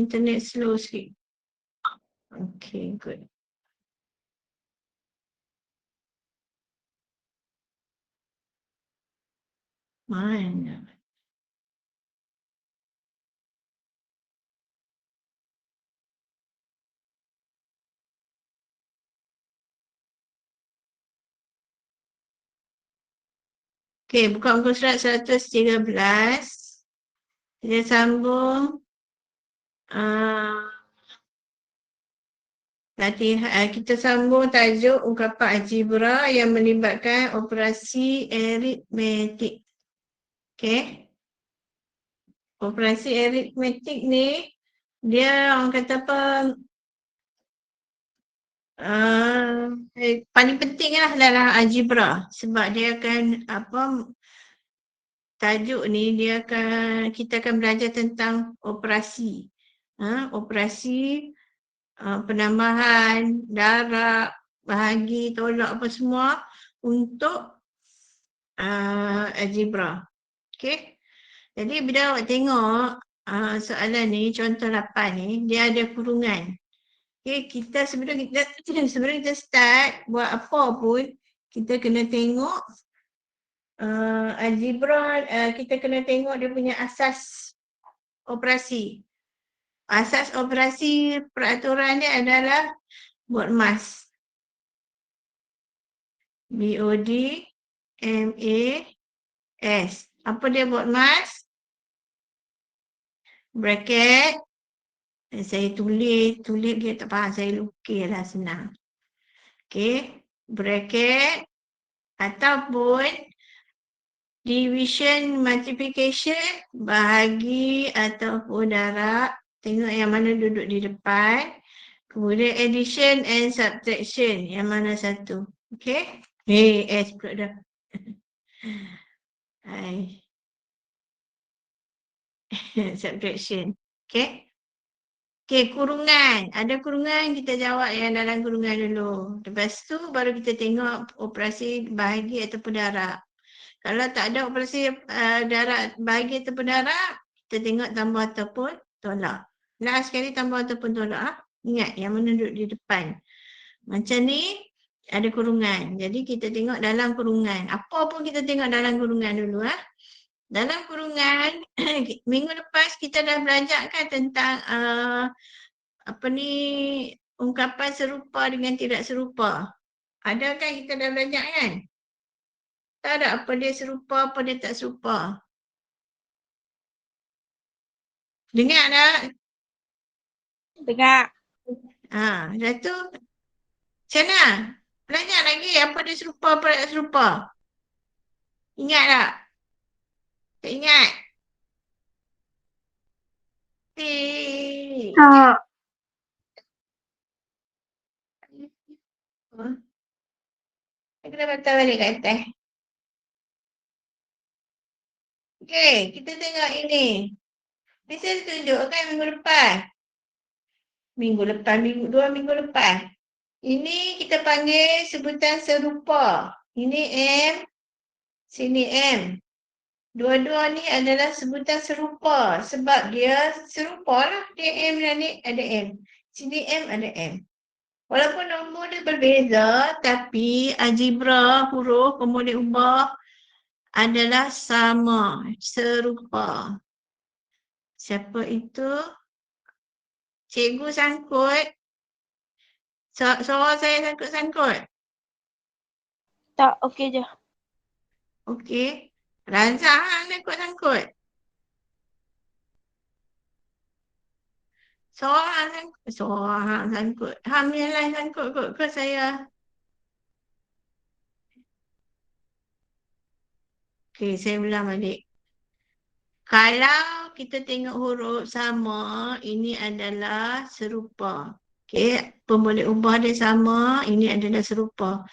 Internet slow sikit. Okay, good. Mana? Okay, buka muka surat 113. Kita sambung. Kita sambung tajuk ungkapan algebra yang melibatkan operasi aritmetik. Okay. Operasi aritmetik ni, dia orang kata apa, paling penting lah dalam algebra. Sebab dia akan, tajuk ni kita akan belajar tentang operasi. Operasi, penambahan, darab, bahagi, tolak apa semua untuk algebra. Okay. Jadi bila awak tengok soalan ni, contoh 8 ni, dia ada kurungan. Okay, sebelum kita start buat apa pun, kita kena tengok algebra, kita kena tengok dia punya asas operasi. Asas operasi peraturan dia adalah BODMAS. BODMAS. Apa dia BODMAS? Bracket. Saya tulis dia tak faham, saya lukislah senang. Okay. Bracket ataupun division, multiplication, bahagi ataupun darab. Tengok yang mana duduk di depan. Kemudian addition and subtraction. Yang mana satu. Okay. S pula dah. Subtraction. Okay. Okay, kurungan. Ada kurungan, kita jawab yang dalam kurungan dulu. Lepas tu baru kita tengok operasi bahagi ataupun darab. Kalau tak ada operasi darab, bahagi ataupun darab, kita tengok tambah ataupun tolak. Last sekali tambah ataupun tolak. Ingat yang mana duduk di depan. Macam ni ada kurungan. Jadi kita tengok dalam kurungan. Apa pun kita tengok dalam kurungan dulu. Dalam kurungan, minggu lepas kita dah belajar kan tentang ungkapan serupa dengan tidak serupa. Ada kan kita dah belajar kan? Tak ada apa dia serupa, apa dia tak serupa. Dengar tak? Dengar. Dah tu, macam mana? Belajar lagi apa dia serupa, apa tak serupa. Ingat tak? Tak ingat? Tak. Aku dah patah balik kat atas. Okay, kita tengok ini. Ni saya tunjukkan minggu lepas. Dua minggu lepas. Ini kita panggil sebutan serupa. Ini M, sini M. Dua-dua ni adalah sebutan serupa. Sebab dia serupa lah. Dia M dan ni ada M. Sini M ada M. Walaupun nombor dia berbeza, tapi algebra huruf kemudian ubah adalah sama, serupa. Siapa itu? Cikgu sangkut. Suara saya sangkut-sangkut. Tak, okey je. Okey. Razak sangkut-sangkut. Suara sangkut. Ham yang lain sangkut kot ke saya? Okey, saya ulang balik. Kalau kita tengok huruf sama, ini adalah serupa. Okey, pemboleh ubah dia sama, ini adalah serupa.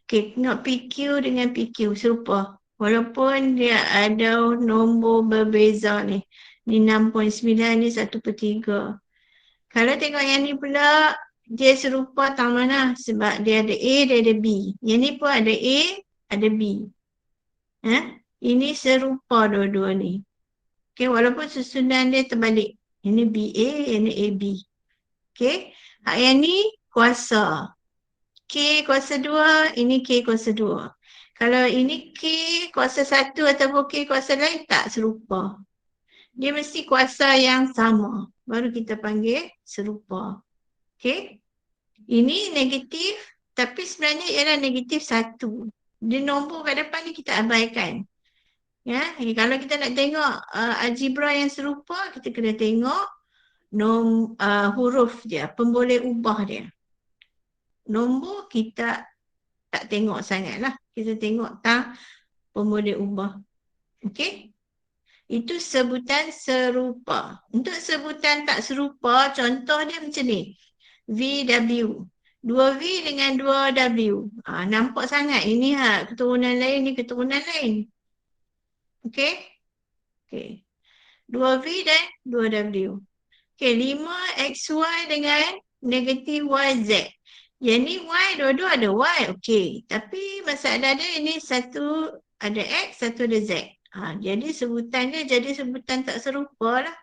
Okey, tengok PQ dengan PQ serupa. Walaupun dia ada nombor berbeza ni. Ni 6.9, ni 1/3. Kalau tengok yang ni pula, dia serupa tang mana? Sebab dia ada A, dia ada B. Yang ni pun ada A, ada B. Ini serupa dua-dua ni. Okay, walaupun susunan dia terbalik. Ini BA, ini AB. Okey. Hak yang ni kuasa. K kuasa 2, ini K kuasa 2. Kalau ini K kuasa 1 ataupun K kuasa lain tak serupa. Dia mesti kuasa yang sama. Baru kita panggil serupa. Okey. Ini negatif tapi sebenarnya ialah negatif 1. Dia nombor kat depan ni kita abaikan. Ya, kalau kita nak tengok algebra yang serupa, kita kena tengok huruf dia, pemboleh ubah dia. Nombor kita tak tengok sangat lah. Kita tengok pemboleh ubah. Okey? Itu sebutan serupa. Untuk sebutan tak serupa, contoh dia macam ni. VW. 2V dengan 2W. Nampak sangat. Ini keturunan lain, ni keturunan lain. Okey? Okey. 2V dan 2W. Okey, 5XY dengan negatif YZ. Yang ni Y, dua-dua ada Y. Okey. Tapi masalah dia ini satu ada X, satu ada Z. Jadi sebutan dia jadi sebutan tak serupa lah.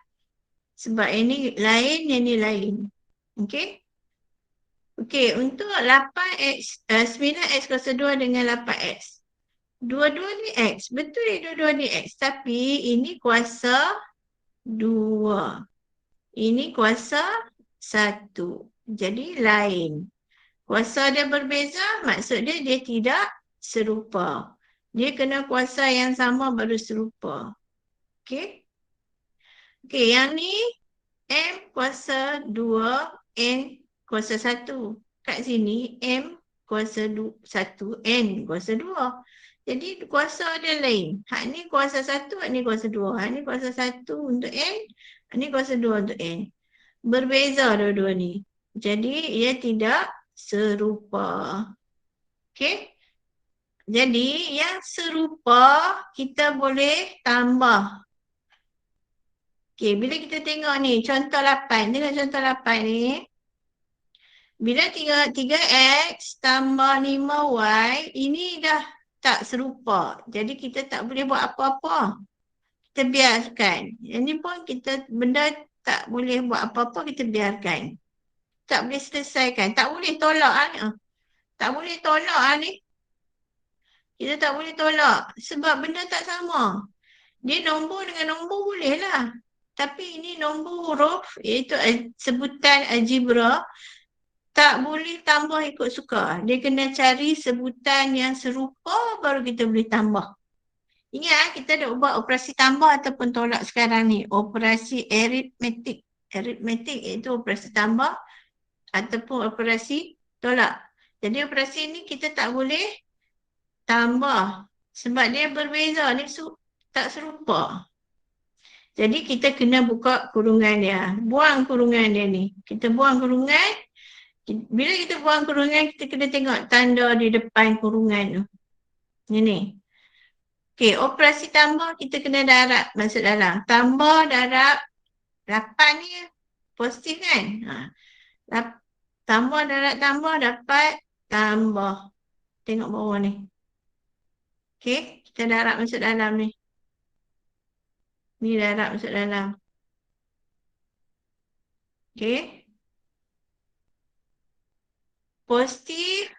Sebab ini lain, yang ni lain. Okey? Okey, untuk 8X, 9X kuasa 2 dengan 8X. Dua-dua ni X. Betul ni dua-dua ni X. Tapi ini kuasa 2. Ini kuasa 1. Jadi lain. Kuasa dia berbeza, maksud dia tidak serupa. Dia kena kuasa yang sama baru serupa. Okey? Okey, yang ni M kuasa 2, N kuasa 1. Kat sini M kuasa 1, N kuasa 2. Jadi kuasa dia lain. Hak ni kuasa 1, hak ni kuasa 2. Hak ni kuasa 1 untuk N, hak ni kuasa 2 untuk N. Berbeza dua-dua ni. Jadi ia tidak serupa. Okey? Jadi yang serupa kita boleh tambah. Okey, bila kita tengok ni contoh 8, tengok contoh 8 ni. Bila 3X tambah 5Y, ini dah tak serupa. Jadi kita tak boleh buat apa-apa. Kita biarkan. Yang ni pun kita benda tak boleh buat apa-apa, kita biarkan. Tak boleh selesaikan. Tak boleh tolak ni. Tak boleh tolak ni. Kita tak boleh tolak. Sebab benda tak sama. Dia nombor dengan nombor boleh lah. Tapi ini nombor huruf, iaitu sebutan algebra, tak boleh tambah ikut suka. Dia kena cari sebutan yang serupa baru kita boleh tambah. Ingat kita dah buat operasi tambah ataupun tolak sekarang ni. Operasi aritmetik. Aritmetik iaitu operasi tambah ataupun operasi tolak. Jadi operasi ni kita tak boleh tambah. Sebab dia berbeza. Dia tak serupa. Jadi kita kena buka kurungan dia. Buang kurungan dia ni. Kita buang kurungan. Bila kita buang kurungan, kita kena tengok tanda di depan kurungan tu. Ini. Okey, operasi tambah kita kena darab masuk dalam. Tambah darab 8 ni positif kan? Tambah darab tambah dapat tambah. Tengok bawah ni. Okey, kita darab masuk dalam ni. Ni darab masuk dalam. Okey. Positif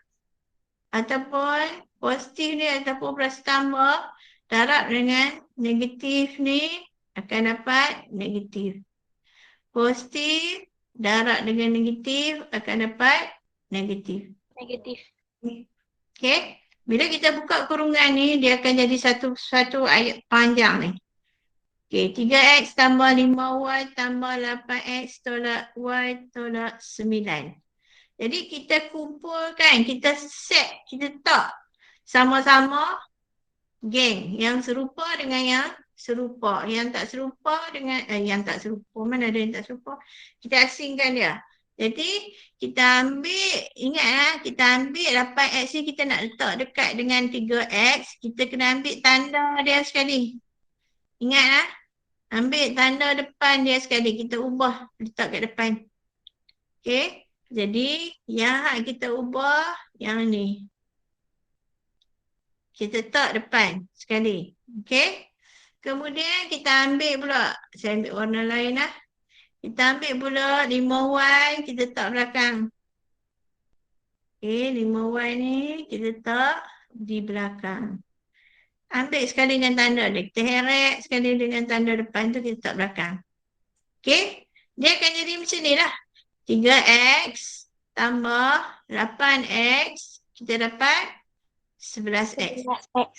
ataupun positif ni ataupun operasi tambah darab dengan negatif ni akan dapat negatif. Positif darab dengan negatif akan dapat negatif. Negatif. Okey. Bila kita buka kurungan ni dia akan jadi satu ayat panjang ni. Okey, 3x tambah 5y tambah 8x tolak y tolak 9. Jadi kita kumpulkan, kita set, kita tak sama-sama geng yang serupa dengan yang serupa. Yang tak serupa dengan, yang tak serupa, mana ada yang tak serupa. Kita asingkan dia. Jadi kita ambil, ingat kita ambil 8x ni kita nak letak dekat dengan 3x. Kita kena ambil tanda dia sekali. Ingat ambil tanda depan dia sekali. Kita ubah, letak kat depan. Okay. Jadi, yang kita ubah yang ni. Kita letak depan sekali. Okay. Kemudian kita ambil pula. Saya ambil warna lain lah. Kita ambil pula 5Y, kita letak belakang. Okey, 5Y ni kita letak di belakang. Ambil sekali dengan tanda dia. Kita heret sekali dengan tanda depan tu kita letak belakang. Okey? Dia akan jadi macam ni lah. 3X tambah 8X, kita dapat 11X. 11X.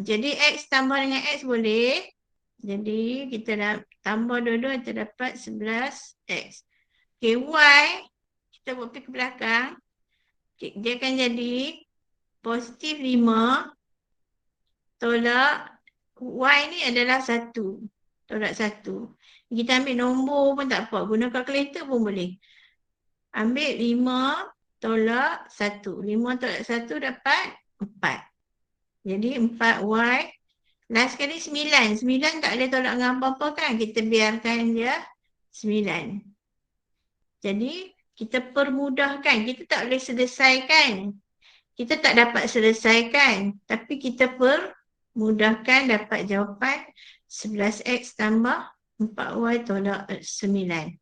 Jadi X tambah dengan X boleh. Jadi kita dah tambah dua-dua, kita dapat 11X. Okay, Y, kita buat pergi ke belakang. Okay, dia akan jadi positif 5 tolak Y ni adalah 1. Tolak 1. Kita ambil nombor pun tak apa. Guna kalkulator pun boleh. Ambil 5 tolak 1. 5 tolak 1 dapat 4. Jadi 4Y. Last sekali 9. 9 tak boleh tolak dengan apa-apa kan. Kita biarkan dia 9. Jadi kita permudahkan. Kita tak boleh selesaikan. Kita tak dapat selesaikan. Tapi kita permudahkan dapat jawapan 11X tambah 4Y tolak 9.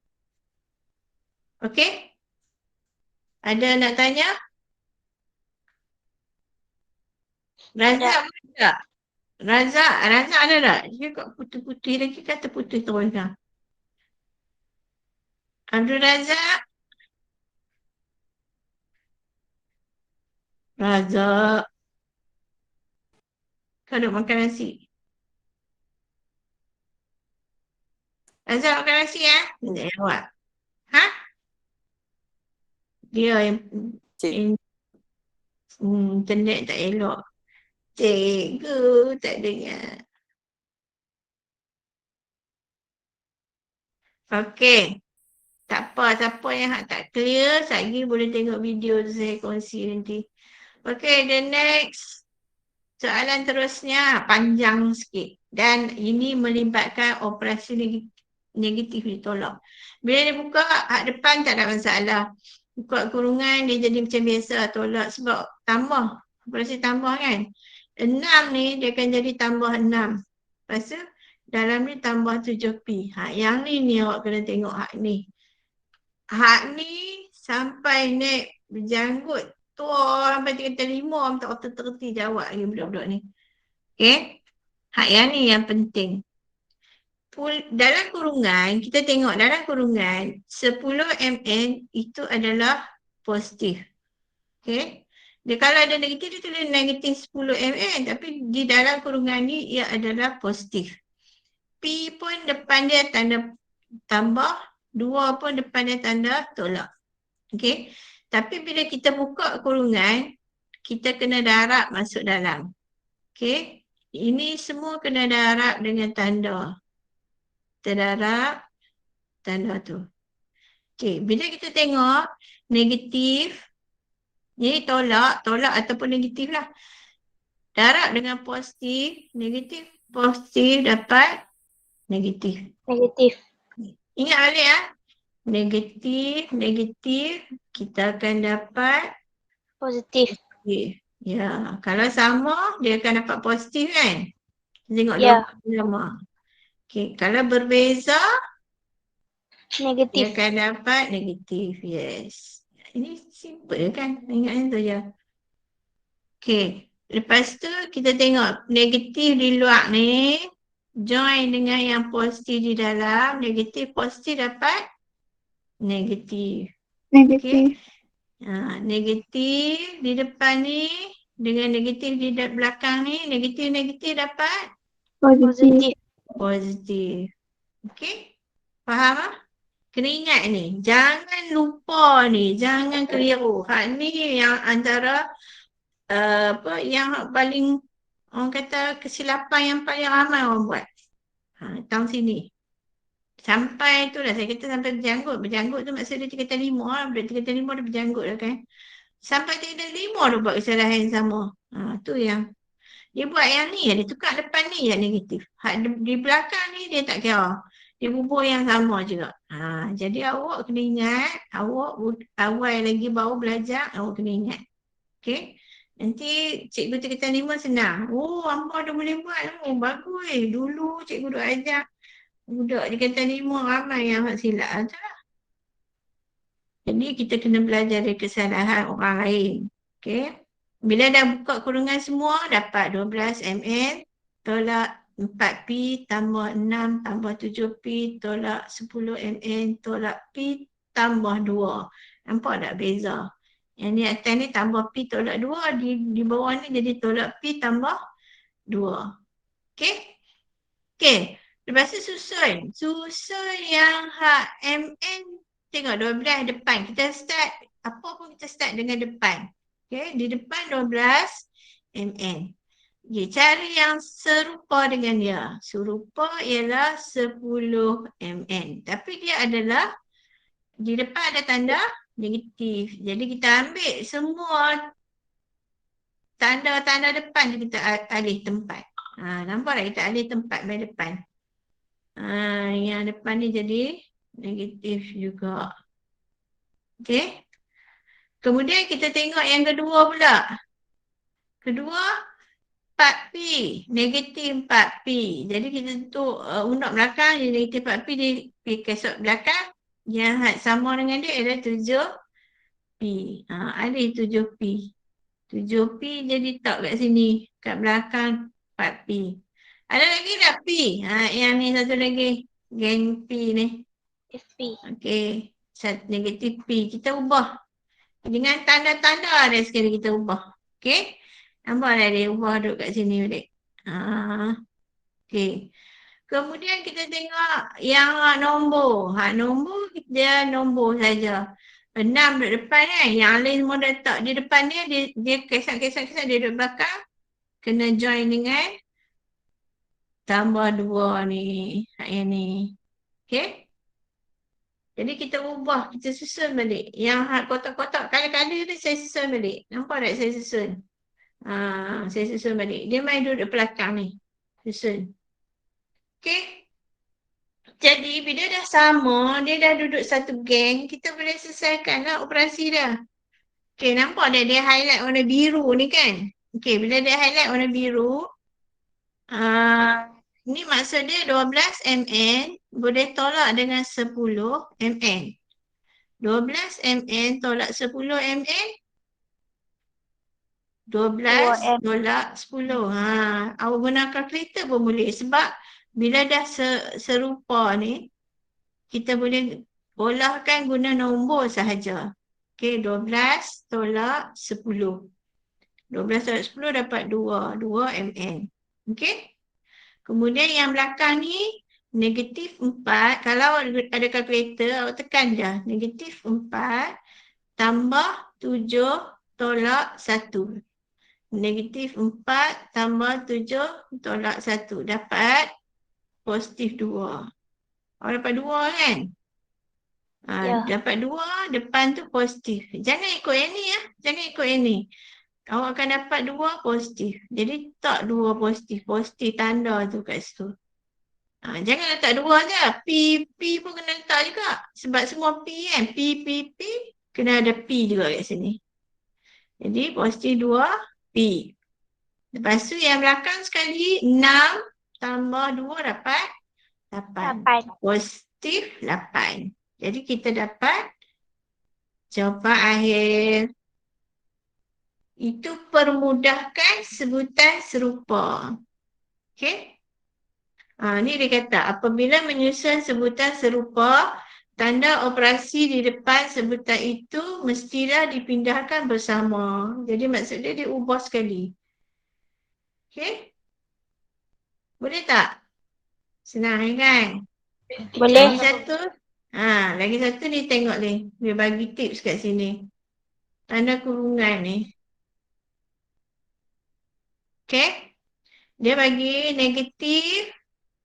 Okey? Ada nak tanya? Razak boleh tak? Razak ada tak? Dia kat putih-putih lagi kata putih terus kan? Abdul Razak? Razak. Kau nak makan nasi? Razak makan nasi ya? Dia tak jawab. Ha? Dia yang internet tak elok. Cikgu tak dengar. Okey. Tak apa, siapa yang tak clear, lagi boleh tengok video tu saya kongsi nanti. Okey, the next soalan terusnya panjang sikit. Dan ini melibatkan operasi negatif ditolak. Bila dia buka, hak depan tak ada masalah. Buka kurungan, dia jadi macam biasa tolak sebab tambah. Operasi tambah kan. 6 ni, dia akan jadi tambah 6. Lepas tu, dalam ni tambah 7P. Yang ni awak kena tengok hak ni. Hak ni sampai naik berjanggut tua sampai 35 tak terterti jawab lagi budak-budak ni. Okay. Hak yang ni yang penting. Dalam kurungan, kita tengok dalam kurungan 10 mn itu adalah positif. Okay. Dia kalau ada negatif, dia tulis negatif 10 mn. Tapi di dalam kurungan ni, ia adalah positif. P pun depan dia tanda tambah, 2 pun depan dia tanda tolak. Okay. Tapi bila kita buka kurungan, kita kena darab masuk dalam. Okay. Ini semua kena darab dengan tanda. Terdarab tanda tu. Okay. Bila kita tengok negatif, jadi tolak ataupun negatif lah. Darab dengan positif, positif dapat negatif. Negatif. Ingat balik ya. Negatif, kita akan dapat Positif. Ya, kalau sama, dia akan dapat positif kan? Tengok Ya. sama. Okay, kalau berbeza, dia Negatif. akan dapat negatif, yes. Ini simple kan? Ingat tu je. Okay, lepas tu kita tengok negatif di luar ni, join dengan yang positif di dalam, negatif positif dapat negatif. Negatif. Okay. Negatif di depan ni dengan negatif di belakang ni, negatif dapat Positif. positif. Okey? Faham tak? Kena ingat ni. Jangan lupa ni. Jangan keliru. Hak ni yang antara yang paling orang kata kesilapan yang paling ramai orang buat. Tahun sini. Sampai tu lah, saya kata sampai berjanggut. Berjanggut tu maksud dia tingkatan 5 lah. Bila tingkatan 5 dia berjanggut lah kan. Sampai tingkatan 5 dia buat kesalahan yang sama. Tu yang dia buat yang ni, dia tukar depan ni yang negatif. Di belakang ni dia tak kira. Dia bubuh yang sama juga. Jadi awak kena ingat, awak awal lagi baru belajar, awak kena ingat. Okay. Nanti cikgu tingkatan 5 senang. Oh, hangpa dah boleh buat. Oh, bagus. Dulu cikgu dah ajar. budak di kata 5 ramai yang buat silap tu lah. Jadi kita kena belajar dari kesalahan orang lain. Okay. Bila dah buka kurungan semua, dapat 12 mn tolak 4P tambah 6 tambah 7P tolak 10 mn tolak P tambah 2. Nampak tak beza? Yang di atas ni tambah P tolak 2, di bawah ni jadi tolak P tambah 2. Okay? Okay. Lepas tu susun. Susun yang hak mn. Tengok 12 depan. Kita start, apa pun kita start dengan depan. Okay. Di depan 12 mn. Okay. Cari yang serupa dengan dia. Serupa ialah 10 mn. Tapi dia adalah, di depan ada tanda negatif. Jadi kita ambil semua tanda-tanda depan kita alih tempat. Nampak tak kita alih tempat main depan. Yang depan ni jadi negatif juga. Okay. Kemudian kita tengok yang kedua pula. Kedua, 4P. Negatif 4P. Jadi kita untuk undak belakang, jadi negatif 4P, dia P kesok belakang. Yang sama dengan dia adalah 7P. Alih 7P. 7P jadi tak kat sini. Kat belakang 4P. Ada lagi tak P? Yang ni satu lagi. Geng P ni. SP. Okey. Negatif P. Kita ubah. Dengan tanda-tanda ada sekali kita ubah. Okey. Nampak dah dia ubah duduk kat sini balik. Okey. Kemudian kita tengok yang nombor. Nombor dia nombor saja. 6 duduk depan kan. Yang lain semua dah tak di depan dia kesat dia duduk belakang. Kena join dengan tambah 2 ni. Yang ni. Okay. Jadi kita ubah, kita susun balik. Yang kotak-kotak kala-kala tu saya susun balik. Nampak tak saya susun? Saya susun balik. Dia main duduk belakang ni. Susun. Okay. Jadi bila dah sama, dia dah duduk satu geng, kita boleh selesaikan lah operasi dah. Okay, nampak tak dia highlight warna biru ni kan? Okay, bila dia highlight warna biru, ni maksud dia 12 mn boleh tolak dengan 10 mn. 12 mn tolak 10 mn. 12 tolak 10. Awak guna kalkulator pun boleh. Sebab bila dah serupa ni, kita boleh olahkan guna nombor sahaja. Okay, 12 tolak 10. 12 tolak 10 dapat 2 mn. Okay. Kemudian yang belakang ni, negatif 4. Kalau ada kalkulator, awak tekan je. Negatif 4 tambah 7 tolak 1. Negatif 4 tambah 7 tolak 1. Dapat positif 2. Awak dapat 2 kan? Ya. Dapat 2, depan tu positif. Jangan ikut yang ni ya. Jangan ikut yang ni. Awak akan dapat 2 positif. Jadi tak 2 positif. Positif tanda tu kat situ. Jangan letak 2 je. P pun kena letak juga. Sebab semua P kan. P. Kena ada P juga kat sini. Jadi positif 2 P. Lepas tu yang belakang sekali 6 tambah 2 dapat 8. Positif 8. Jadi kita dapat jawapan akhir. Itu permudahkan sebutan serupa. Okey. Ni dia kata, apabila menyusun sebutan serupa, tanda operasi di depan sebutan itu mestilah dipindahkan bersama. Jadi maksud dia ubah sekali. Okey. Boleh tak? Senang kan? Boleh. Lagi satu ni tengok ni. Dia bagi tips kat sini. Tanda kurungan ni. Okay. Dia bagi negatif.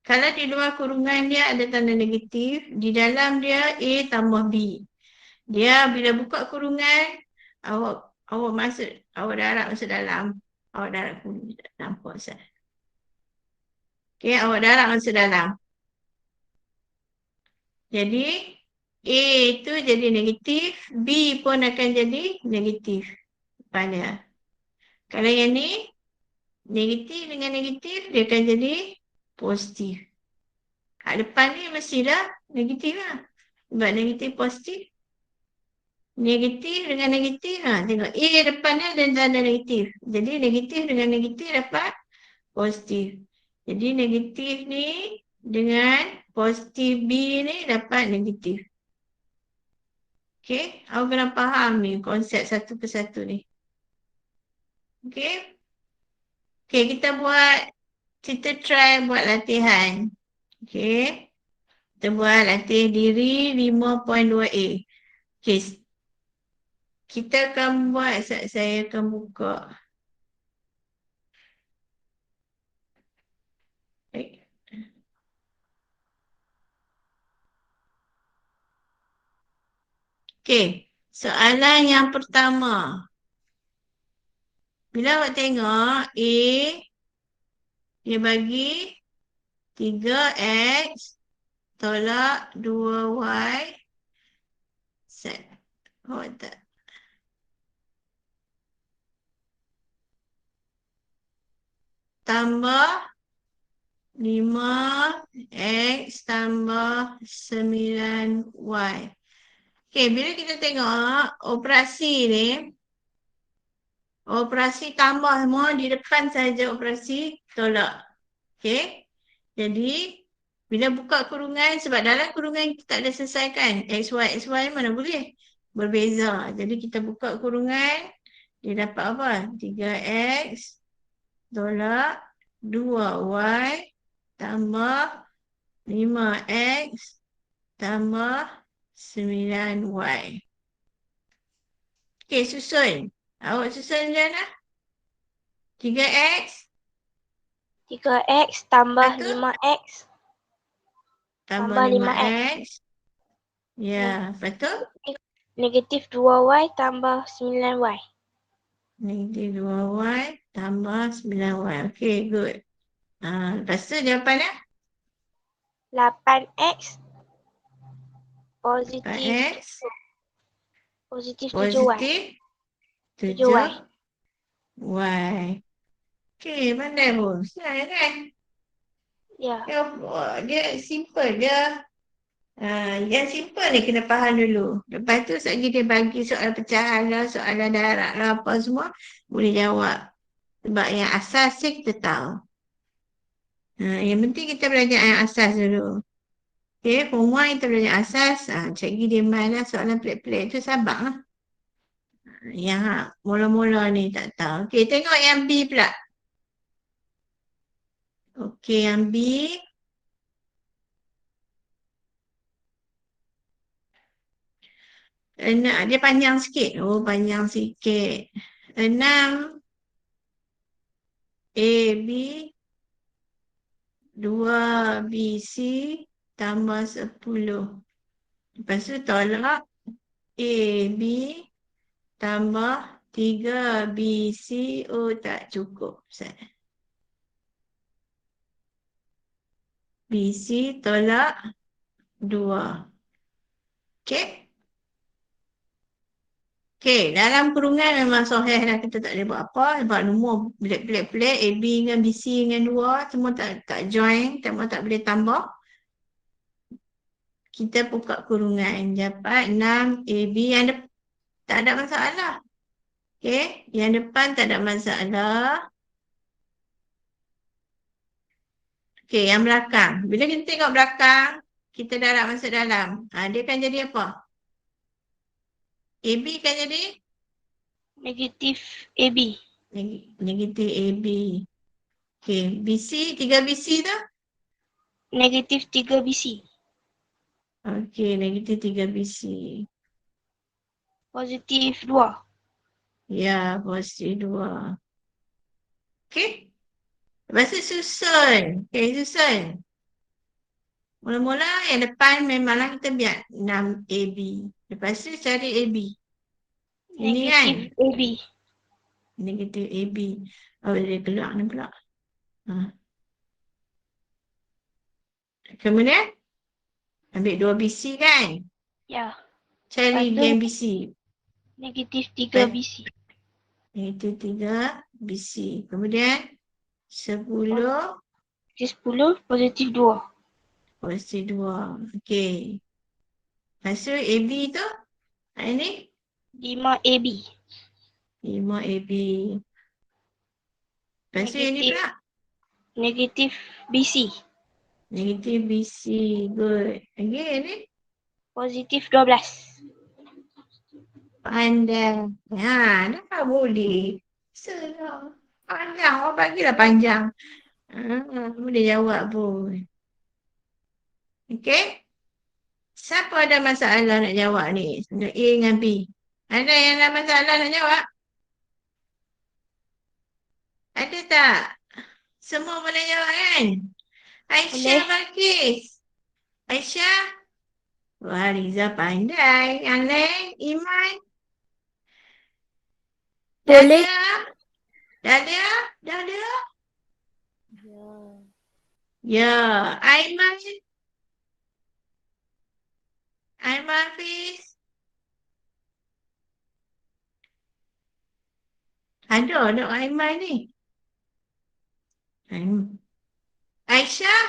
Kalau di luar kurungan dia ada tanda negatif. Di dalam dia A tambah B. Dia bila buka kurungan. Awak masuk. Awak darab masuk dalam. Awak darab kurungan. Nampak Ustaz. Okay. Awak darab masuk dalam. Jadi A itu jadi negatif. B pun akan jadi negatif. Pada. Kalau yang ni. Negatif dengan negatif, dia akan jadi positif. Hak depan ni mesti dah negatif lah. Sebab negatif positif. Negatif dengan negatif. Tengok A depan ni ada tanda negatif. Jadi negatif dengan negatif dapat positif. Jadi negatif ni dengan positif B ni dapat negatif. Okay, awak kena faham ni konsep satu persatu ni. Okay. Okay, kita try buat latihan. Okay. Kita buat latih diri 5.2a. Okay. Kita akan buat, saya akan buka. Okay, soalan yang pertama. Bila awak tengok A, dia bagi 3X tolak 2Y. Set. Oh, tak. Tambah 5X tambah 9Y. Okay, bila kita tengok operasi ni, operasi tambah semua di depan saja operasi tolak. Okay, jadi bila buka kurungan, sebab dalam kurungan kita tak ada selesaikan XY mana boleh berbeza. Jadi kita buka kurungan, dia dapat apa? 3X tolak 2Y tambah 5X tambah 9Y. Okay, susun. Awak susun je lah. 3X 3X tambah Betul. 5X tambah Tambah 5X. Ya, betul. negatif 2Y tambah 9Y. Negatif 2Y tambah 9Y. Okay, good. Lepas tu jawapannya? 8X positif 8X positif 7Y. positif 7Y. 7Y. Okay, pandai pun. Senang kan? Ya. Dia simple. Yang simple ni kena faham dulu. Lepas tu lagi dia bagi soalan pecahan lah, soalan darat lah, apa semua. Boleh jawab. Sebab yang asas je kita tahu. Yang penting kita belajar yang asas dulu. Okay, form 1 kita belajar asas. Cikgu dia main lah soalan pelik-pelik tu, sabar lah. Yang mula-mula ni tak tahu. Okay, tengok yang B pula. Okay, yang B. Dia panjang sikit. Oh, panjang sikit. 6 AB 2BC tambah 10. Lepas tu tolak AB tambah 3BC. Oh, tak cukup. BC tolak 2. Okay. Okay, dalam kurungan memang sahih lah, kita tak boleh buat apa. Sebab nombor pelik-pelik, AB dengan BC dengan 2, semua tak join, semua tak boleh tambah. Kita buka kurungan, dapat 6 AB yang tak ada masalah. Okay, yang depan tak ada masalah. Okay, yang belakang. Bila kita tengok belakang, kita darab masuk dalam. Dia akan jadi apa? AB kan jadi? Negatif AB. Negatif AB. Okay, BC, 3BC tu? Negatif 3BC. Okay, negatif 3BC. Positif 2. Ya, positif 2. Okay. Lepas tu susun. Okay, susun. Mula-mula yang depan memanglah kita biar 6AB. Lepas tu cari AB. Ini kan? Negatif AB. Negatif AB. Oh, dia keluar ni pula. Kemudian, ambil 2BC kan? Ya. Cari Lepas tu, yang BC. negatif 3BC. Negatif 3BC. Kemudian, 10. Negatif 10 positif 2. Positif 2. Okey. Lepas tu AB tu? Ini 5 AB. 5 AB. Lepas tu yang ni Negatif. pula? Negatif BC. Negatif BC. Good. Again ni? Positif 12. Pandai. Dah boleh. Serah. Panjang. Orang bagilah panjang. Boleh jawab pun. Okey? Siapa ada masalah nak jawab ni? Untuk A dengan B. Ada yang ada masalah nak jawab? Ada tak? Semua boleh jawab kan? Aisyah Boleh. Balkis. Aisyah? Wah, Riza pandai. Yang lain? Iman? Boleh. Dalia? Dalia? Ya. Aiman? Aiman Hafiz? Ada tak Aiman ni? Aisyah?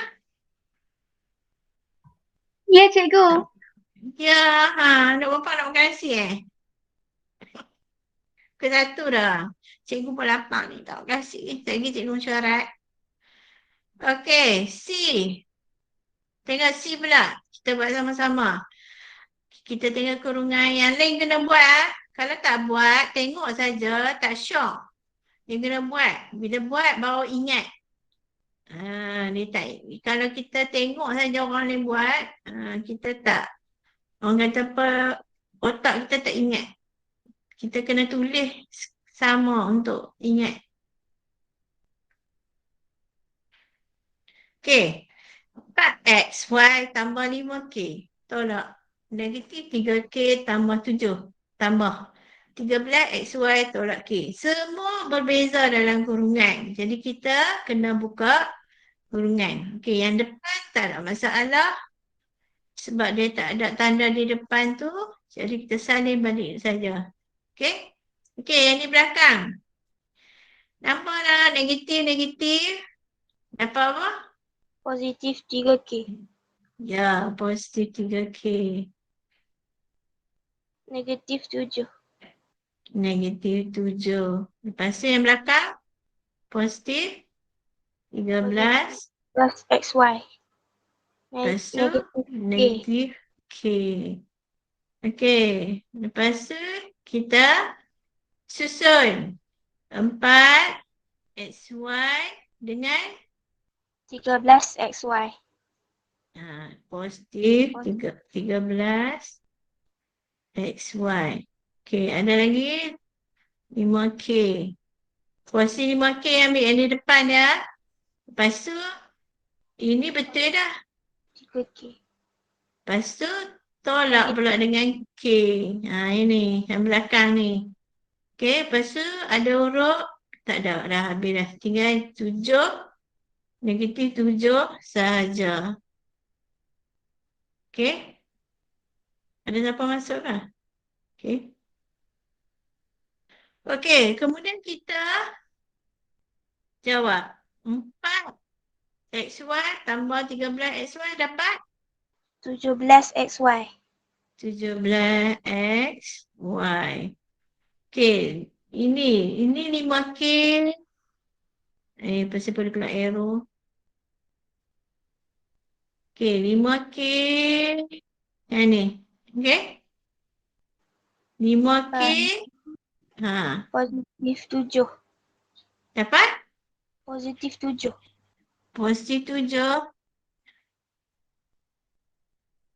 Ya, cikgu. Ya, nak bapak nak makan nasi Ke satu dah. Cikgu pun lapar ni, tak kasih. Lagi cikgu syarat. Okey, C. Tengok C pula. Kita buat sama-sama. Kita tengok kurungan yang lain kena buat. Kalau tak buat, tengok saja, tak syok. Dia kena buat. Bila buat, baru ingat. Dia tak, kalau kita tengok saja orang lain buat, kita tak, orang kata apa, otak kita tak ingat. Kita kena tulis sama untuk ingat. Okey. 4x, y tambah 5k. Tolak. Negatif 3k tambah 7. Tambah. 13xy tolak k. Semua berbeza dalam kurungan. Jadi kita kena buka kurungan. Okey, yang depan tak ada masalah. Sebab dia tak ada tanda di depan tu. Jadi kita salin balik saja. Okey. Okey, yang di belakang. Nampaklah negatif-negatif. Dapat apa? Positif 3K. Ya, positif 3k. Negatif 7. Negatif 7. Lepas tu yang belakang? Positif 13. Plus XY. Lepas tu Negatif K. negatif k. Okey. Lepas tu kita susun 4 xy dengan 13 XY. positif 13 xy. Okey, ada lagi 5k. Positif 5k ambil yang di depan ya. Lepas tu ini betul dah. 3K. Lepas tu tolak pula dengan K. Ini yang belakang ni. Okay, lepas tu ada huruf. Tak ada, dah habis dah. Tinggal 7. Negatif 7 sahaja. Okay. Ada siapa masuk lah? Okay. Okay, kemudian kita jawab. 4xy tambah 13xy dapat 17 XY. 17xy. Okey, ini 5k. Pasal boleh keluar arrow. Okey, 5k. Yang ni. Okey. 5k. Positif 7. Dapat? Positif 7. Positif 7.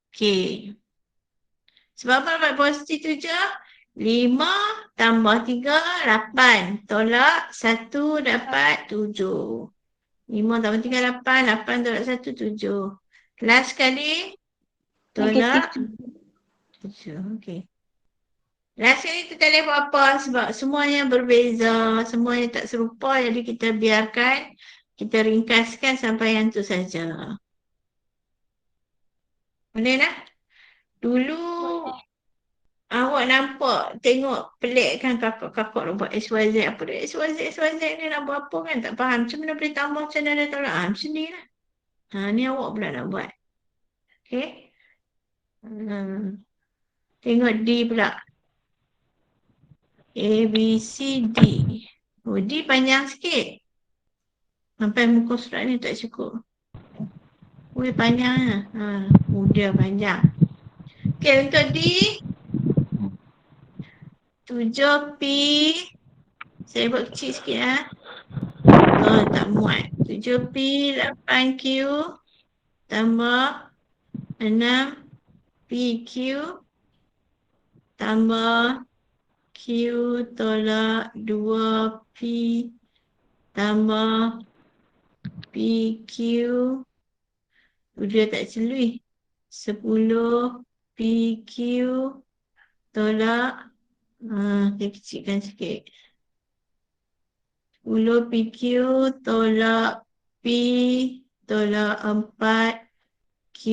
Okey. Sebab apa dapat positif 7? 5 tambah 3, 8. Tolak 1 dapat 7. 5 tambah 3, 8. 8 tolak 1, 7. Last sekali. Tolak Negatif 7. Okey. Last sekali kita tak boleh buat apa sebab semuanya berbeza. Semuanya tak serupa. Jadi kita biarkan. Kita ringkaskan sampai yang tu saja. Boleh tak? Dulu awak nampak, tengok pelik kan kakak-kakak nak buat XYZ. Apa dia XYZ ni nak buat apa kan? Tak faham. Macam mana boleh tambah, macam mana tolak? Macam ni lah. Ni awak pula nak buat. Okay. Tengok D pula. A, B, C, D. Oh, D panjang sikit. Sampai muka surat ni tak cukup. Ui, panjang lah. Muda panjang. Okay, untuk D. 7P. Saya buat kecil sikit lah. Oh, tak muat. 7P, 8Q. Tambah 6PQ. Tambah Q tolak 2P. Tambah PQ. Dia tak celui. 10PQ tolak, saya kecilkan sikit. 10PQ tolak P tolak 4Q.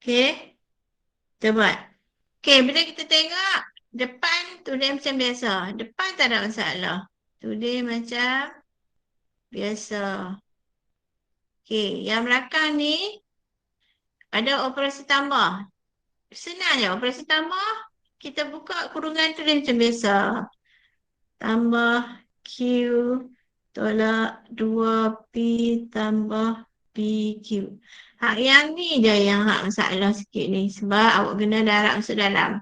Okay. Kita buat. Okay, bila kita tengok depan tulis macam biasa. Depan tak ada masalah. Tulis macam biasa. Okay, yang belakang ni ada operasi tambah. Senang je operasi tambah. Kita buka kurungan tulis macam biasa. Tambah Q tolak 2P tambah PQ. Hak yang ni je yang hak masalah sikit ni. Sebab awak kena darab masuk dalam.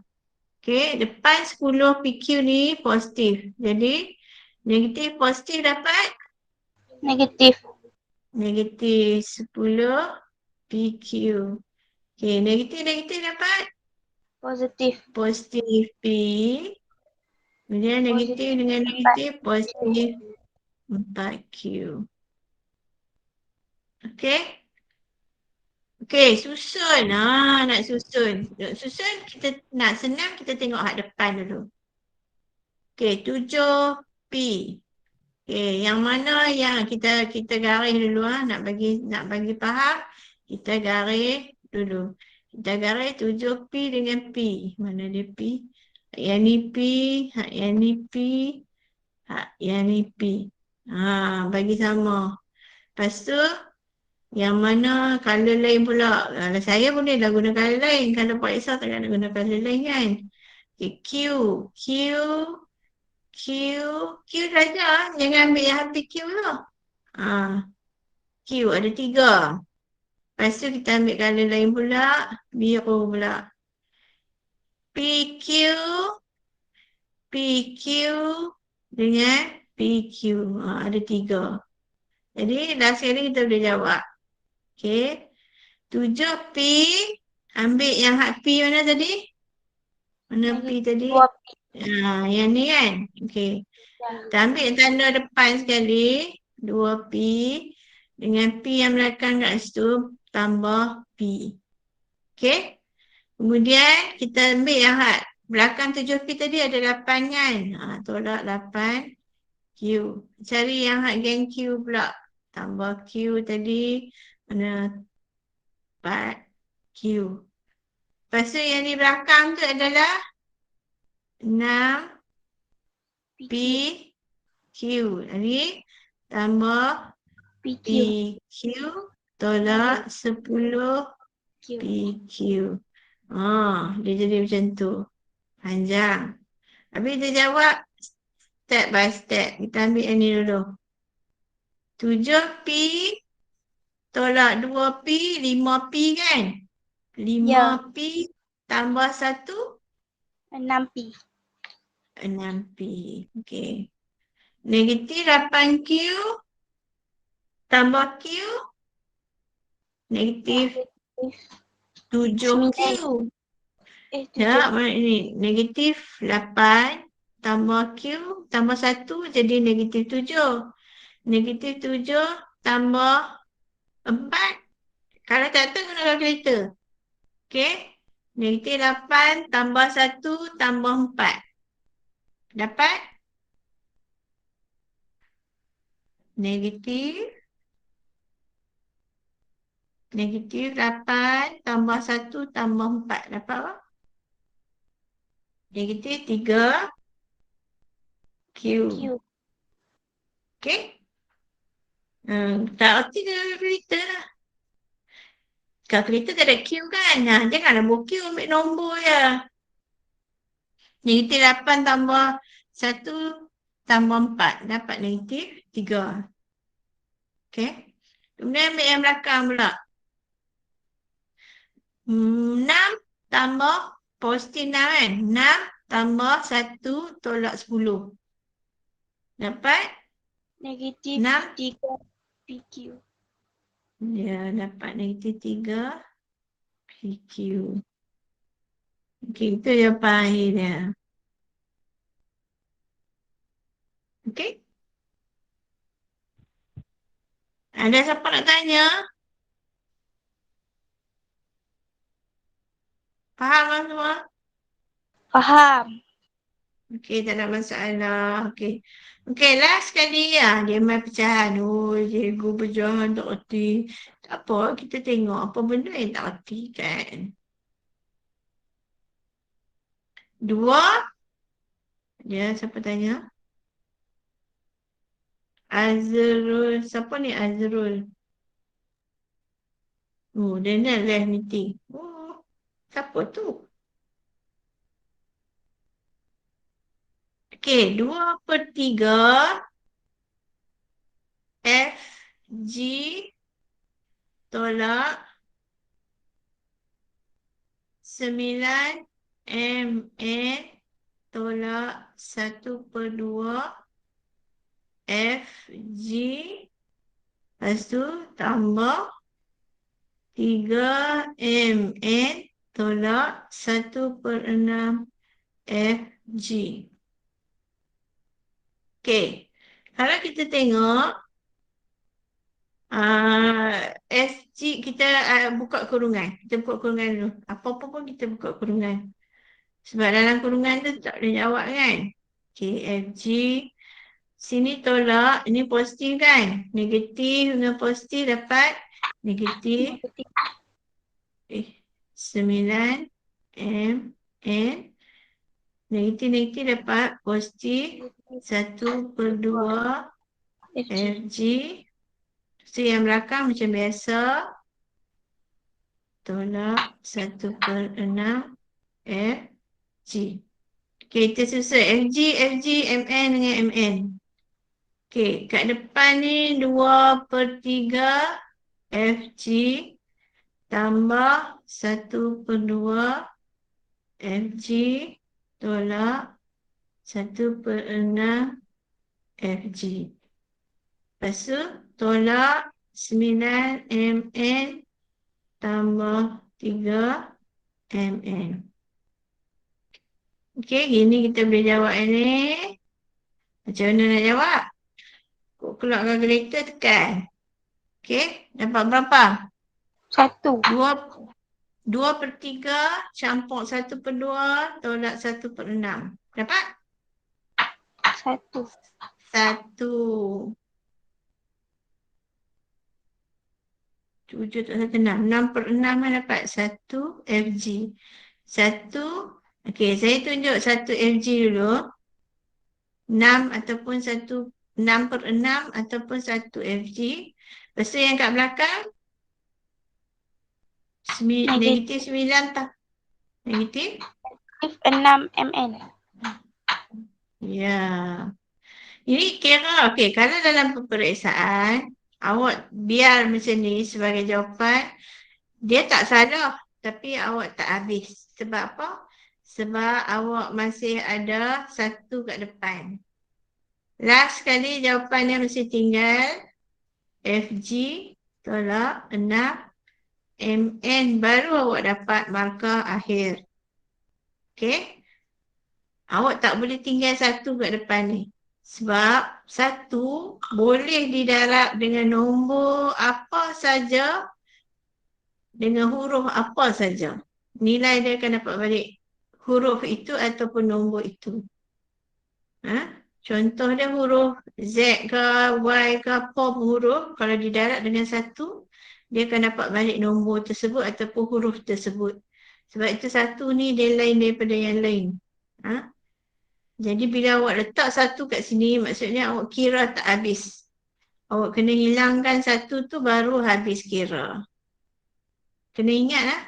Okay, depan 10 PQ ni positif. Jadi, negatif positif dapat? Negatif. Negatif 10 PQ. Okay, negatif dapat? Positif. Positif P. Kemudian negatif dengan negatif positif 4Q. Okay? Okay, susun. Nak susun. Susun, kita nak senang, kita tengok hak depan dulu. Okay, 7P. Okay, yang mana yang kita garis dulu nak bagi faham, kita garis dulu. Kita garis 7P dengan P. Mana dia P? Yang ni P, yang ni P, yang ni P. Bagi sama. Lepas tu, yang mana color lain pula. Kalau saya bolehlah guna color lain. Kalau Pak Isa tak nak guna color lain kan. Okay, Q saja. Jangan ambil yang habis Q tu. Q ada 3. Lepas tu kita ambil color lain pula. Biru pula. PQ dengan PQ. Ada 3. Jadi last sekali kita boleh jawab. Okay. 7P. Ambil yang hak P mana tadi? Mana P tadi? 2P. Yang ni kan? Okay. Kita ambil tanda depan sekali. 2P. Dengan P yang belakang kat situ. Tambah P. Okay. Kemudian kita ambil yang hak belakang 7P tadi ada 8 kan? Tolak 8Q. Cari yang hak geng Q pula. Tambah Q tadi. Mana 4Q. Lepas tu yang di belakang tu adalah 6PQ. Jadi tambah PQ. PQ tolak 10PQ. Dia jadi macam tu. Panjang. Habis kita jawab step by step. Kita ambil yang ni dulu. 7P tolak 2P, 5P kan? 5P tambah 1, 6P. 6P. Okay. Negatif 8Q tambah Q. Negatif 7Q. Ya, mana ini? Negatif 8 tambah Q tambah 1 jadi negatif 7. Negatif 7 tambah 4. Kalau tak tahu guna kalkulator. Okay. Negatif 8 tambah 1 tambah 4. Dapat? Negatif 8 tambah 1 tambah 4. Dapat apa? Negatif 3Q. Okay? Tak erti dalam kalkulator lah. Kalkulator tak ada Q kan? Janganlah buat Q, ambil nombor je. Negatif 8 tambah 1 tambah 4. Dapat negatif 3. Okey. Kemudian ambil yang belakang pula. 6 tambah positif 6 kan? 6 tambah 1 tolak 10. Dapat? Negatif 6. 3 PQ. Ya, dapat negatif 3 PQ. Okey, itu jawapan akhirnya. Okey? Ada siapa nak tanya? Faham kan semua? Faham. Okey, tak ada masalah. Okey. Okey, last sekali ya. Dia main pecahan. Oh, cikgu pecahan tak erti. Tak apa, kita tengok apa benda yang tak erti kan. 2. Dia siapa tanya? Azrul. Siapa ni Azrul? Oh, dia ni live meeting. Oh, siapa tu? Okey, 2/3 FG tolak 9 MN tolak 1/2 FG, lepas tu tambah 3 MN tolak 1/6 FG. Okey, kalau kita tengok FG kita buka kurungan. Kita buka kurungan dulu. Apa-apa pun kita buka kurungan. Sebab dalam kurungan tu tak boleh jawab kan. Okey, FG. Sini tolak. Ini positif kan. Negatif dengan positif dapat negatif Negatif 9 MN. Negatif-negatif dapat positif 1/2 FG. FG. So yang belakang macam biasa. Tolak 1/6 FG. Okay, kita susun FG, FG, MN dengan MN. Okay, kat depan ni 2/3 FG tambah 1/2 FG tolak 1/6 FG. Lepas tu tolak 9 MN tambah 3 MN. Okey, gini kita boleh jawab ni. Macam mana nak jawab? Keluar kalkulator tekan. Okey, dapat berapa? 1. 2/3 campur 1/2 tolak 1/6. Dapat? 1. 1. 7 tak 1, 6. 6/6 dapat 1 FG. 1. Okey, saya tunjuk 1 FG dulu. 6 ataupun 1, 6/6 ataupun 1 FG. Lepas tu yang kat belakang negatif 9 tak? Negatif? Negatif 6 MN. Ya. Ini kira, okey, kalau dalam peperiksaan, awak biar macam ni sebagai jawapan, dia tak salah, tapi awak tak habis. Sebab apa? Sebab awak masih ada 1 kat depan. Last sekali jawapannya mesti tinggal FG tolak 6 MN, baru awak dapat markah akhir. Okey? Awak tak boleh tinggal 1 kat depan ni. Sebab 1 boleh didarab dengan nombor apa saja, dengan huruf apa saja. Nilai dia akan dapat balik huruf itu ataupun nombor itu. Contoh dia huruf Z ke Y ke apa pun huruf, kalau didarab dengan 1, dia akan dapat balik nombor tersebut ataupun huruf tersebut. Sebab itu 1 ni dia lain daripada yang lain. Jadi bila awak letak 1 kat sini, maksudnya awak kira tak habis. Awak kena hilangkan 1 tu baru habis kira. Kena ingat lah.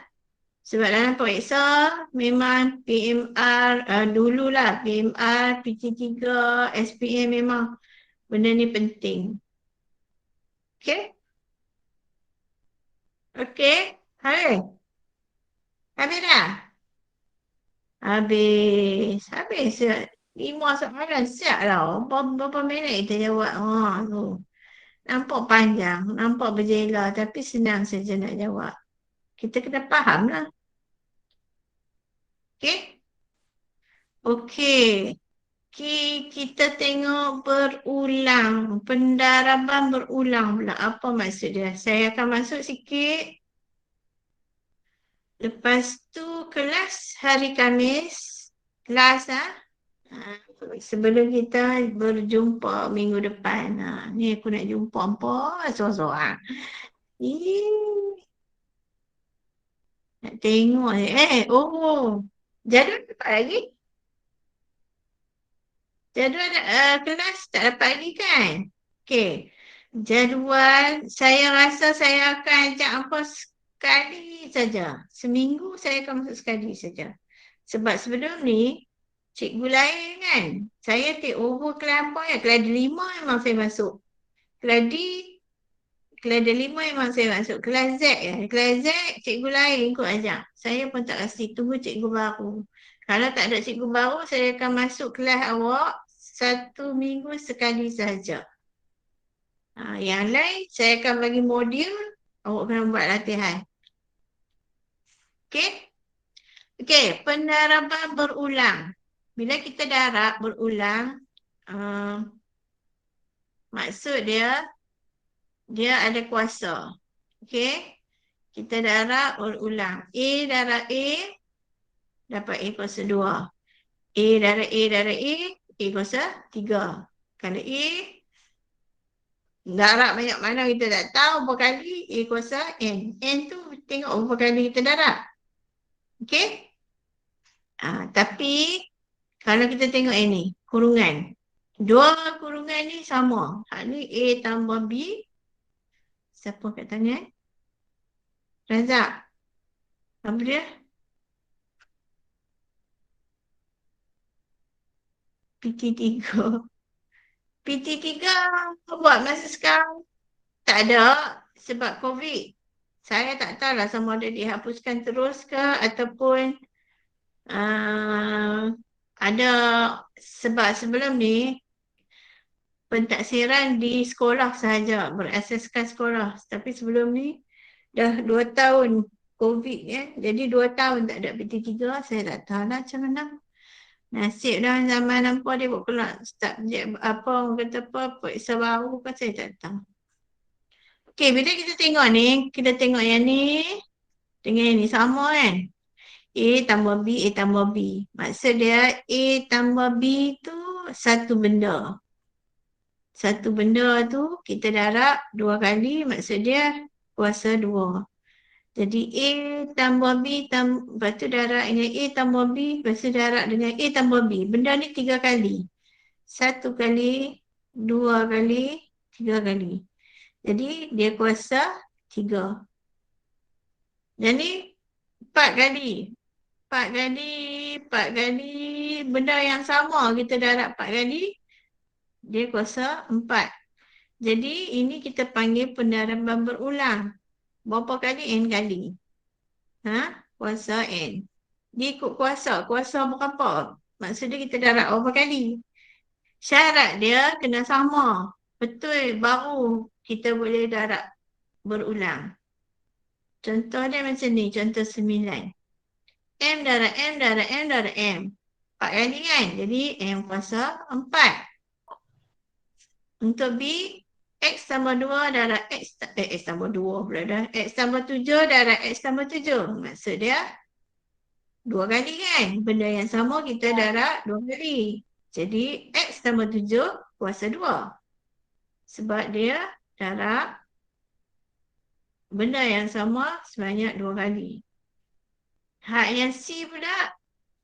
Sebab dalam periksa memang PMR dululah PMR, PT3, SPM memang benda ni penting. Okay? Okay? Habis? Habis dah? Habis. Habis. 5 soalan siap lah. Berapa minit kita jawab? Tu. Nampak panjang, nampak berjela tapi senang saja nak jawab. Kita kena faham lah. Okay? Okay. Kita tengok berulang. Pendaraban berulang pula. Apa maksud dia? Saya akan masuk sikit. Lepas tu kelas hari Khamis. Kelas sebelum kita berjumpa minggu depan. Ni aku nak jumpa apa? Seorang-seorang. Nak tengok ni. Jadual dapat lagi? Jadual kelas tak dapat lagi kan? Okey. Jadual saya rasa saya akan ajak apa sekali saja. Seminggu saya akan masuk sekali saja. Sebab sebelum ni cikgu lain kan. Saya take over kelas apa ya? Kelas 5 memang saya masuk. Kelas D, kelas 5 memang saya masuk. Kelas Z ya. Kelas Z cikgu lain ikut ajak. Saya pun tak kasi tunggu cikgu baru. Kalau tak ada cikgu baru, saya akan masuk kelas awak 1 minggu sekali saja. Yang lain, saya akan bagi modul, awak kena buat latihan. Okey? Okey, pendaraban berulang. Bila kita darab berulang, maksud dia ada kuasa. Okey? Kita darab berulang. A darab A, dapat A kuasa 2. A darab A kuasa 3. Kalau A, darab banyak mana kita tak tahu berapa kali, A kuasa N. N tu tengok berapa kali kita darab. Okey? Tapi, kalau kita tengok ini, kurungan. Dua kurungan ni sama. Hak ni A tambah B. Siapa kat tangan? Razak. Apa dia? PT3. PT3 buat masa sekarang tak ada sebab COVID. Saya tak tahulah sama ada dihapuskan terus ke ataupun ada sebab sebelum ni pentaksiran di sekolah sahaja, berasaskan sekolah. Tapi sebelum ni dah 2 tahun COVID ya. Jadi 2 tahun tak ada PT3, saya tak tahulah macam mana. Nasib dah zaman apa dia buat keluar subjek apa, orang kata apa, periksa baru kan saya tak tahu. Okey, bila kita tengok ni, kita tengok yang ni dengan yang ni sama kan. A tambah B, A tambah B. Maksud dia A tambah B tu satu benda. Satu benda tu kita darab 2 kali, maksud dia kuasa 2. Jadi A tambah B, lepas tu darab dengan A tambah B, lepas tu darab dengan A tambah B. Benda ni 3 kali. 1 kali, 2 kali, 3 kali. Jadi dia kuasa 3. Jadi 4 kali. 4 kali, benda yang sama kita darab 4 kali, dia kuasa 4. Jadi ini kita panggil pendaraban berulang. Berapa kali? N kali. Kuasa N. Dia ikut kuasa. Kuasa berapa? Maksudnya kita darab berapa kali? Syarat dia kena sama. Betul, baru kita boleh darab berulang. Contoh dia macam ni. Contoh 9. M darab M darab M darab M. 4 kali kan? Jadi M kuasa 4. Untuk B, X tambah 2 darab X tambah 2 pula dah. X tambah 7 darab X tambah 7. Maksud dia 2 kali kan? Benda yang sama kita darab 2 kali. Jadi X tambah 7 kuasa 2. Sebab dia darab benda yang sama sebanyak 2 kali. Hak yang C pula,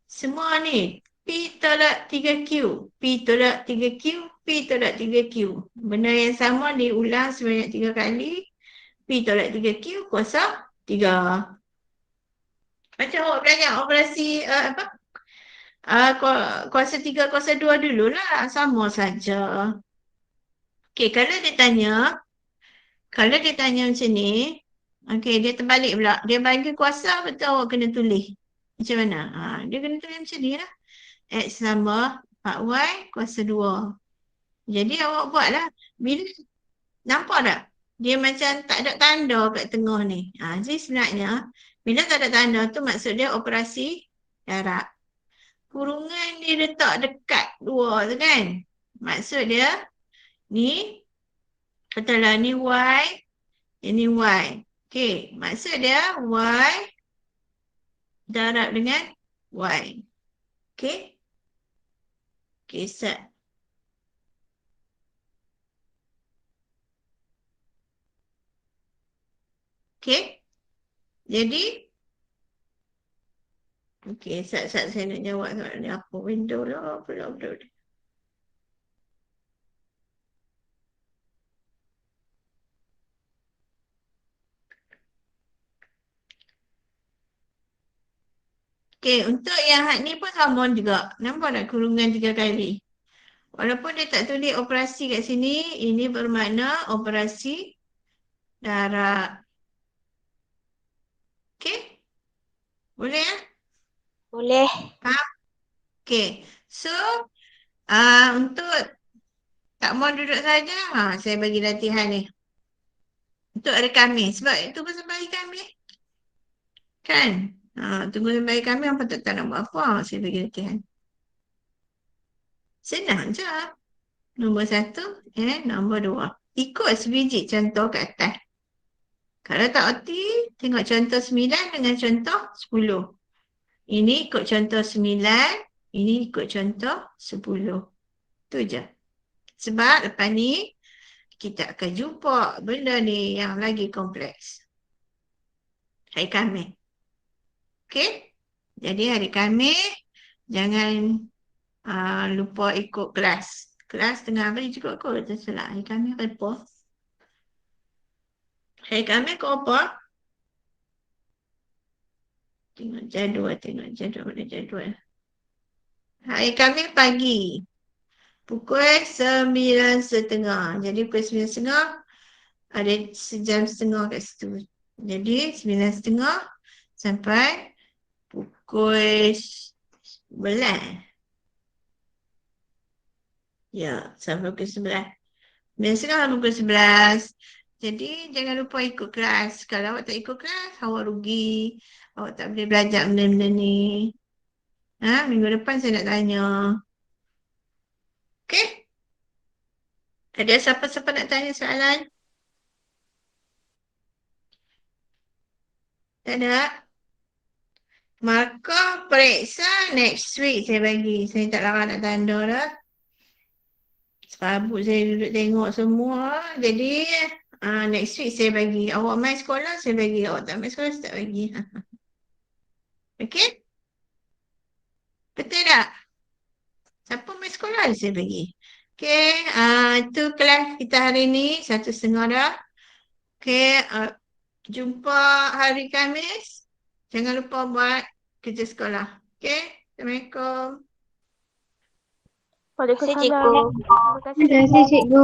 semua ni P tolak 3Q. P tolak 3Q. P tolak 3Q. Benda yang sama diulang sebanyak 3 kali. P tolak 3Q kuasa 3. Macam awak belajar operasi kuasa 3, kuasa 2 dululah. Sama saja. Okey, kalau dia tanya macam ni, okey, dia terbalik pula. Dia bagi kuasa, betul awak kena tulis. Macam mana? Dia kena tulis macam ni lah. X tambah 4Y kuasa 2. Jadi awak buatlah. Bila nampak tak? Dia macam tak ada tanda kat tengah ni. Jadi sebenarnya, bila tak ada tanda tu maksud dia operasi darab. Kurungan dia letak dekat 2 tu kan? Maksud dia, ni, betul lah, ni Y, ini Y. Okey, maksud dia Y darab dengan Y. Okey? Okey, start. Okey? Jadi, okey, sat saya nak jawab soalan ni. Apa window lah, apa. Okey, untuk yang hak ni pun sama juga. Nampak tak kurungan 3 kali? Walaupun dia tak tulis operasi kat sini, ini bermakna operasi darab. Okey? Boleh ya? Boleh. Faham? Okey. So, untuk tak mau duduk saja, saya bagi latihan ni. Untuk hari Khamis. Sebab itu pasal hari Khamis. Kan? Tunggu sampai hari Khamis, apa tak nak buat apa. Saya bagi latihan. Senang je. Nombor 1 nombor 2. Ikut sebiji contoh kat atas. Kalau tak erti, tengok contoh 9 dengan contoh 10. Ini ikut contoh 9, ini ikut contoh 10. Itu je. Sebab lepas ni, kita akan jumpa benda ni yang lagi kompleks. Hari Khamis. Okey? Jadi hari Khamis, jangan lupa ikut kelas. Kelas tengah hari juga kot, tersalah. Hari Khamis apa? Hari Khamis kau apa? Tengok jadual. Hari Khamis pagi. Pukul 9:30. Jadi pukul 9:30 ada sejam setengah kat situ. Jadi 9:30 sampai pukul 11. Ya, sampai pukul 11. 9:30 sampai pukul 11. Jadi jangan lupa ikut kelas. Kalau awak tak ikut kelas, awak rugi. Awak tak boleh belajar benda-benda ni. Minggu depan saya nak tanya. Okey? Ada siapa-siapa nak tanya soalan? Tak ada? Markah periksa next week saya bagi. Saya tak larang nak tanda dah. Serabut saya duduk tengok semua. Jadi next week saya bagi. Awak main sekolah saya bagi. Awak tak main sekolah saya tak bagi. Okey? Betul tak? Siapa main sekolah saya bagi. Okey, itu kelas kita hari ni. 1:30 dah. Okey, jumpa hari Khamis. Jangan lupa buat kerja sekolah. Okey? Assalamualaikum. Waalaikumsalam. Terima kasih. Terima kasih, cikgu.